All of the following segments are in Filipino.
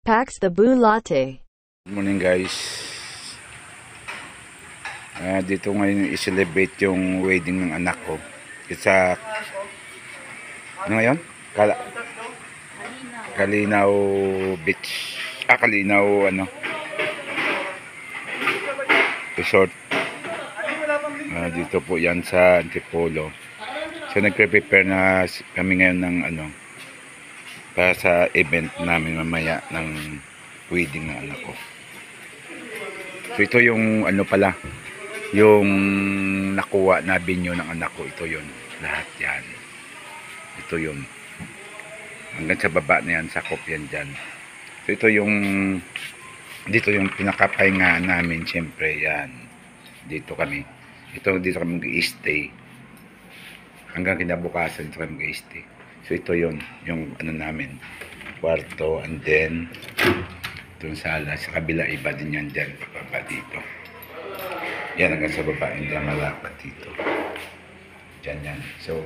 Pax the Boo Latte. Good morning guys. Dito ngayon i-celebrate yung wedding ng anak ko. Sa ano ngayon? Kalinaw Beach. Kalinaw Resort. Dito po yan sa Antipolo. So nagpe-prepare na kami ngayon ng para sa event namin mamaya ng wedding ng anak ko. So ito yung yung nakuha na binyo ng anak ko. Ito yun, lahat yan. Ito yun. Hanggang sa baba na yan, sakop yan dyan. So ito yung, dito yung pinakapahinga namin, syempre yan. Dito kami. Dito kami mag-i-stay. Hanggang kinabukasan dito kami mag-i-stay. So ito yun, yung namin, kwarto, and then itong sala, sa kabila iba din yan dyan, pababa dito. Yan hanggang sa baba, hindi lang malakad dito. Dyan yan. So,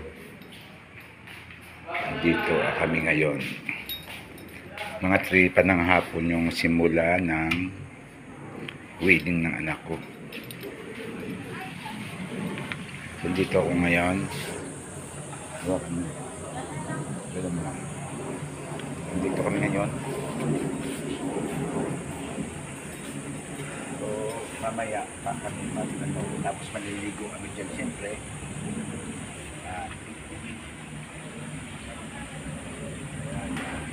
dito kami ngayon. Mga 3 pa ng hapon yung simula ng wedding ng anak ko. So, dito ako ngayon. Dito kami ngayon. So, mamaya pa kami tapos maliligo kami dyan siyempre.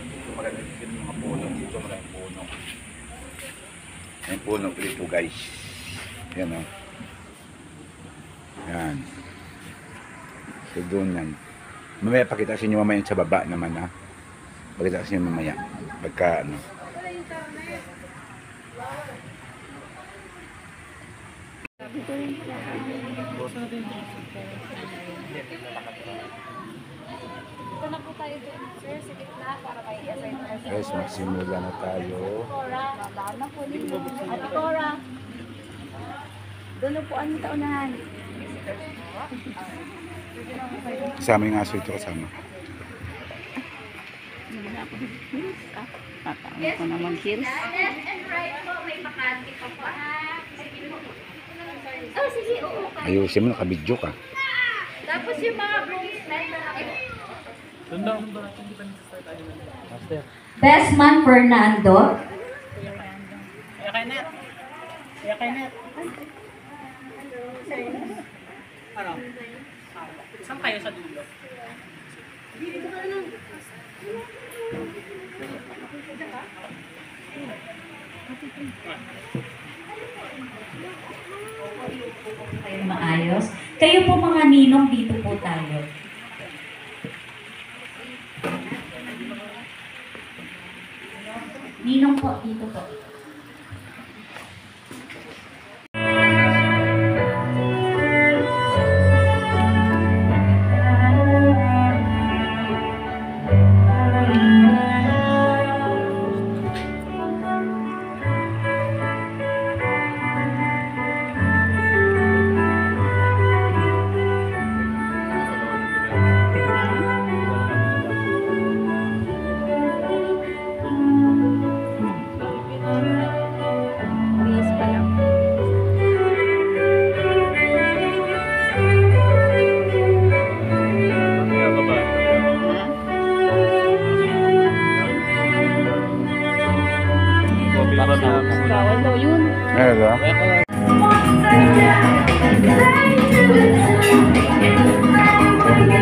Dito maganda dito yung mga puno. Dito maraming puno. Yung puno dito guys. Yan o. Yan. So doon yan. Mamaya pakita sa inyo mamaya sa baba naman ha. Pakita sa inyo mamaya. Pagka Ito na po tayo doon, sir, sa gitna para kayo i-assign na. guys, magsimula na tayo. Babaan na po ninyo. Ate Cora, doon na po ang taunahan. Kasama yung aso ito kasama. Yes, ko naman kiss. Left and right po, may bakante pa po ha. Sige po. Oh, sige, oo. Ayusin mo, nakabidyo ka. Tapos yung mga brooms na Best man Fernando. Kaya kay Net. Ano? Saan kayo sa dulo? Kayo maayos. Kayo po mga ninong, dito po tayo. Ninong po, dito po. Bawal daw yun. Hello.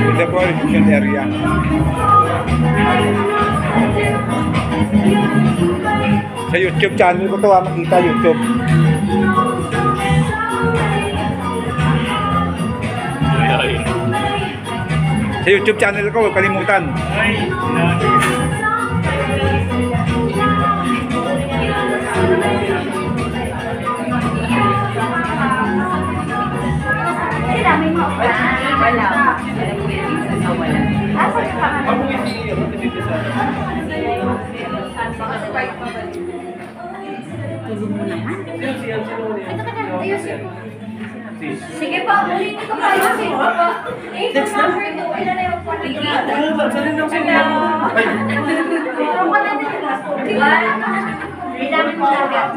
Ito po yung area. Sa YouTube channel ko ito makita YouTube. Sa YouTube channel ko, huwag kalimutan. Tulong mo naman. Sige po, ulitin ko pa yung sino po. Next number 2, ilan na yung panigitan? Hello. Hello. Diba? Lahat.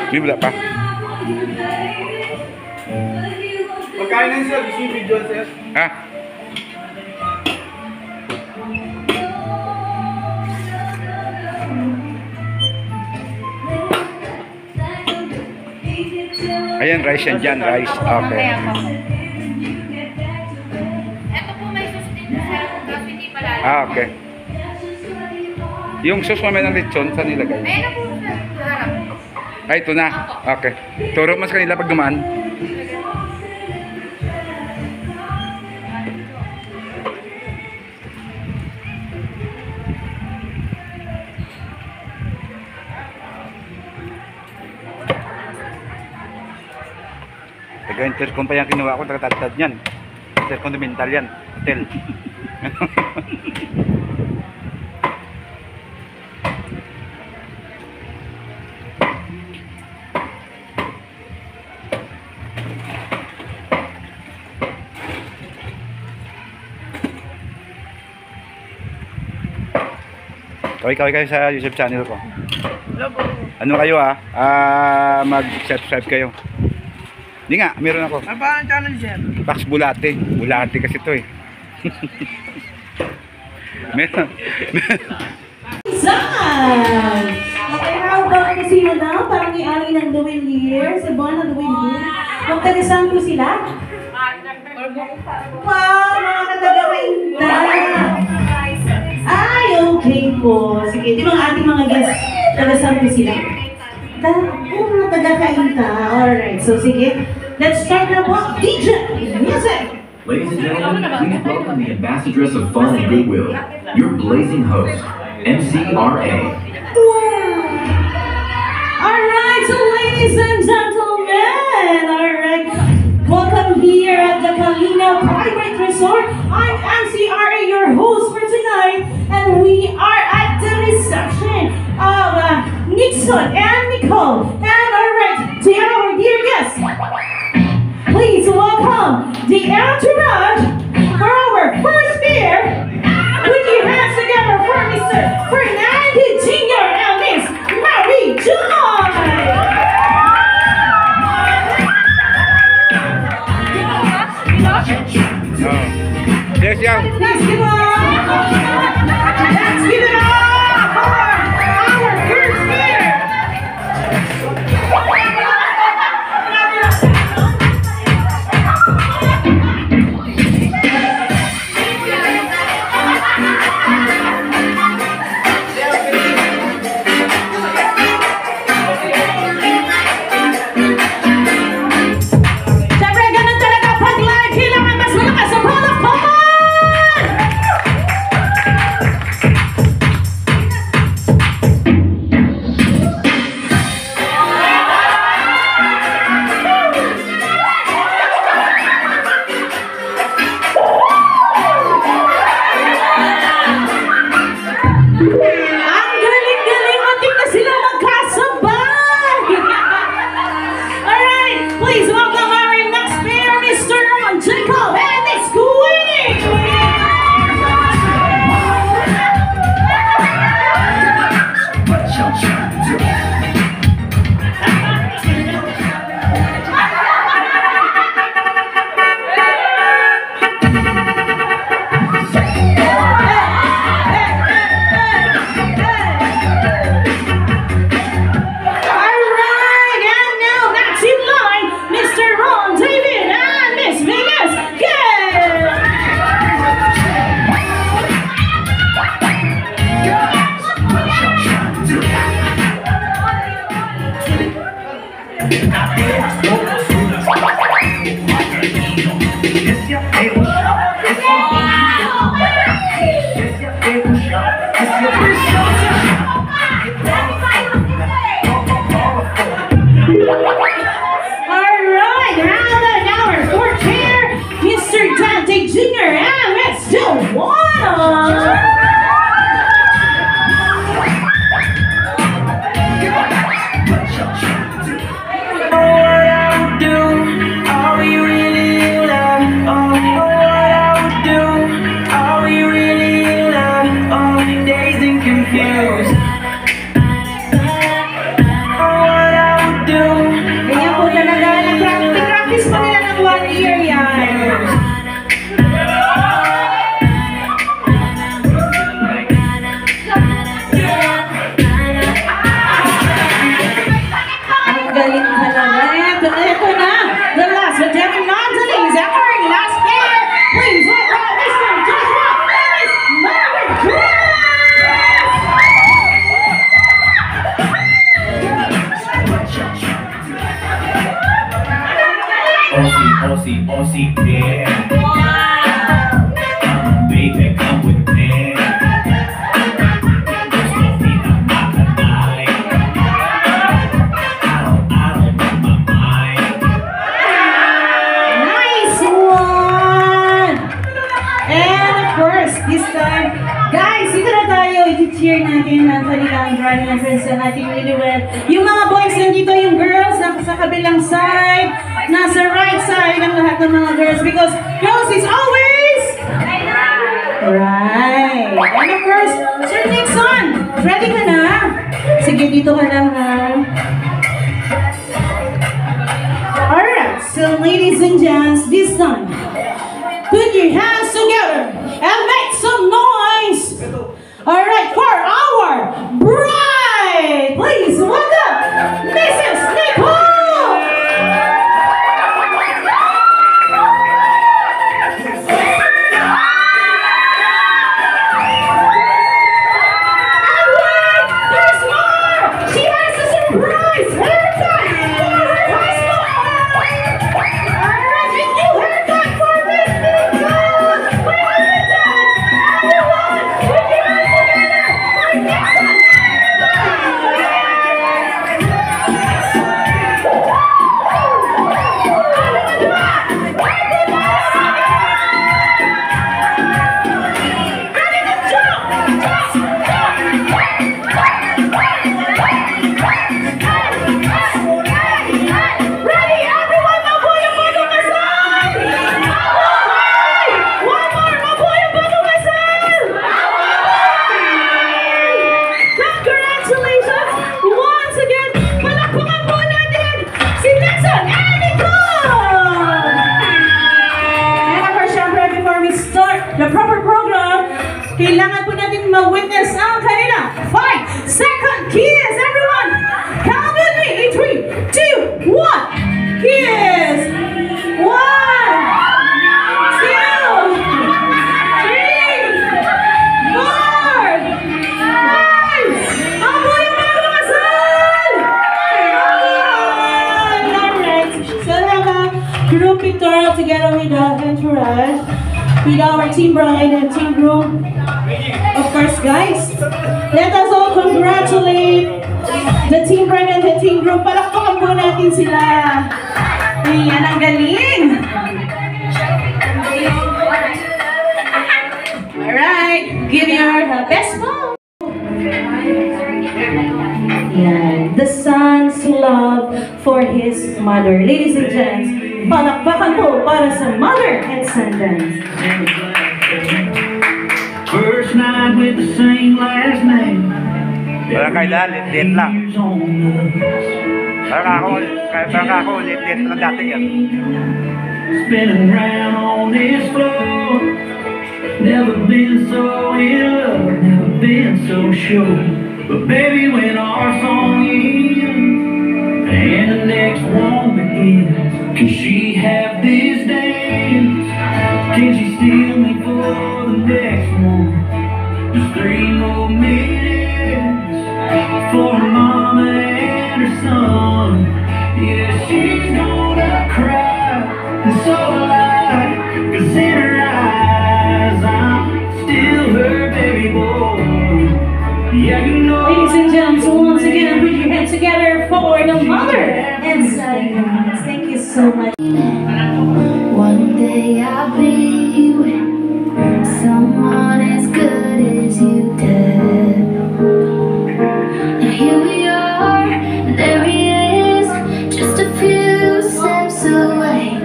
Hindi, wala pa. Pagkain na sir, gusto yung video sir. Ha? Ayan, rice yan dyan, rice. Okay. Mamaya po. Ito po may sustain na sir, kasi hindi pala. Okay. Yung sauce mamaya ng lechon, saan nilagay? Ayun na po sir, harap. Ay, ito na. Okay. Turo mas kanila pag dumaan. Taga-intercom pa yan kinuha ko, taga-tad yan. Intercontinental yan. Hotel. Kaway kayo sa YouTube channel ko. Ano kayo mag-subscribe kayo. Hindi nga, meron ako. Ano ba ang channel sir? Pax Bulate. Bulate kasi to eh. meron. Saan? Okay, how about kasi mo na? Parang may-ari ng The Willier, sa buwan ng The Willier. Magkarisan ko sila. Wow, mga katagawainda. Ay, okay po. Sige, di mga ating mga guests, tagasan ko sila. Mga taga-kainta. Alright, so sige. Let's start na po. DJ, music! Ladies and gentlemen, please welcome the ambassadress of fun and goodwill, your blazing host, MCRA. Alright, so ladies and gentlemen, alright, welcome here at the Kalina Private Resort. I'm MCRA, your host for tonight, and we are at the reception of Nixon and Nicole. And alright, to our dear guests, please welcome the entourage for our first beer. Put your hands together for Mr. Fernando Jr. and Miss Mary Joy. Yes, yeah. Let's give it up. Let's give it up for our first beer. Siyempre, ganun talaga pag live. Kailangan mas malakas ang product. Come on! OC, yeah. Baby, come with me. There's no feet on my tonight. I don't know my mind. Nice one! And of course, this time, guys, dito na tayo. I-cheer natin ang kanilang driving friends na natin really well. Yung mga boys nandito, yung girls sa kabilang side, nasa right side ng lahat ng mga girls because girls is always right. And of course, Sir Nixon, ready ka na? Sige, dito ka lang ha. Alright, so ladies and gents, this time, put your hands together and make some noise. Alright, for our bride, please welcome Mrs. Nicole. The proper program, kailangan po natin ma-witness ang kanila 5-second kiss. Everyone, count with me in 3, 2, 1. Kiss. 1, 2, 3, 4. Amoy ang mga kasal! Alright, so have a group pictorial together with the entourage. With our team bride and team groom. Of course, guys, let us all congratulate the team bride and the team groom. Palakpakan po natin sila. Ayan, ang galing. Alright, give your best mo. Yan, the son's love for his mother. Ladies and gents, palakpakan po para sa mother and son dance. First night with the same last name. Parang kailan, lit lang. Parang ako, lit lang dati yan. Spinning round on this floor. Never been so in love, never been so sure. But baby, when our song ends and the next one begins, can she have this dance? Can she steal me for the next one? Just 3 more minutes for her mama and her son. Yeah, she's gonna cry, and so will I, 'cause in her eyes I'm still her baby boy. Yeah, you know. Ladies and gents, once again, put your hands together for the mother and son dance. Thank you so much. One day I'll be with someone as good as you did. Now here we are, and there he is, just a few steps away.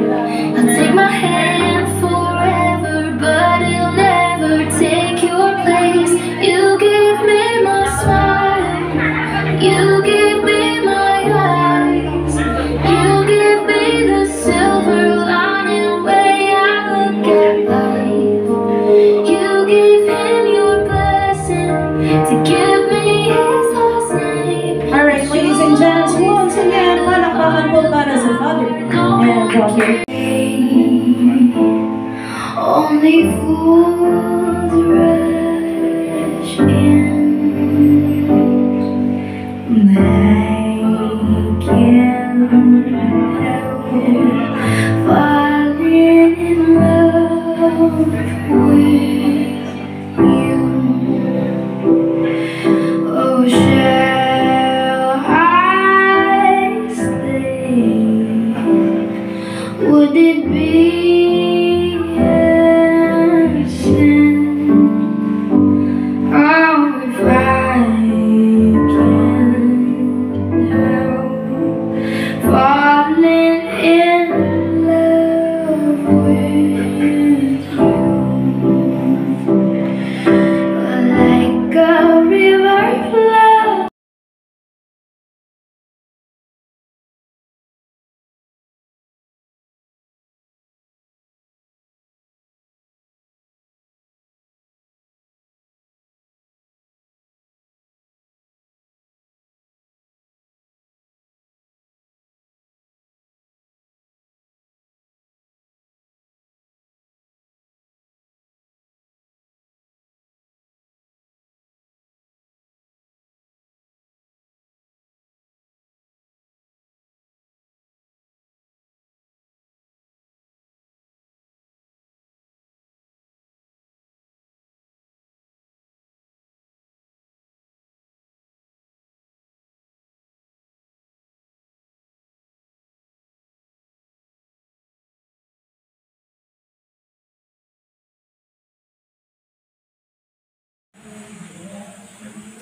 I'll take my hand forever, but he'll never take your place. You give me my smile, you give me my eyes, you give me the silver lining way I look at life. You give him your blessing to give me his last name. Alright, ladies and gents, once again, palakpakan po para sa father and daughter. Only fools rush in. They can't help it. Would it be a sin? Oh, if I can help falling in love with you, like a river flows.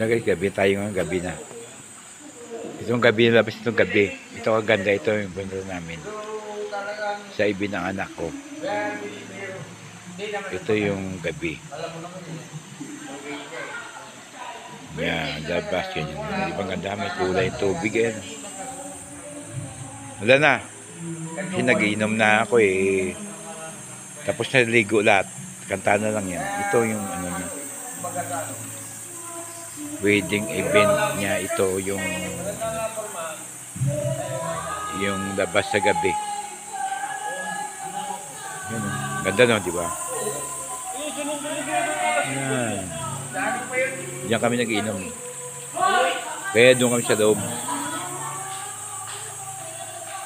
Guys, gabi tayo ngayon, gabi na. Itong gabi na labas, itong gabi. Ito ang ganda, ito yung bundol namin. Sa ibin ng anak ko. Ito yung gabi. Yan, labas yun. Di ba ganda, may kulay yung tubig eh. Wala na. Kasi nag-iinom na ako eh. Tapos naligo lahat. Kanta na lang yan. Ito yung ano niya. Wedding event niya, ito yung labas sa gabi. Yun, ganda no, di ba? Yan. Diyan kami nag-iinom. Kaya doon kami sa loob.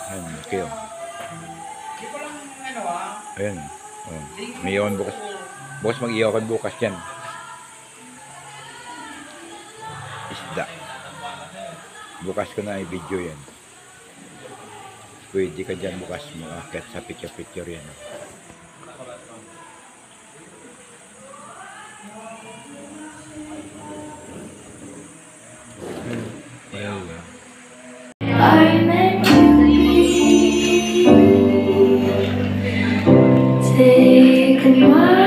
Yan, okay. Ayan. Oh. May iwan bukas. Bukas mag-iwakan bukas yan. Isda. Bukas ko na i-video yan. Pwede ka dyan bukas mo akit sa picture yan. I meant to be. Take my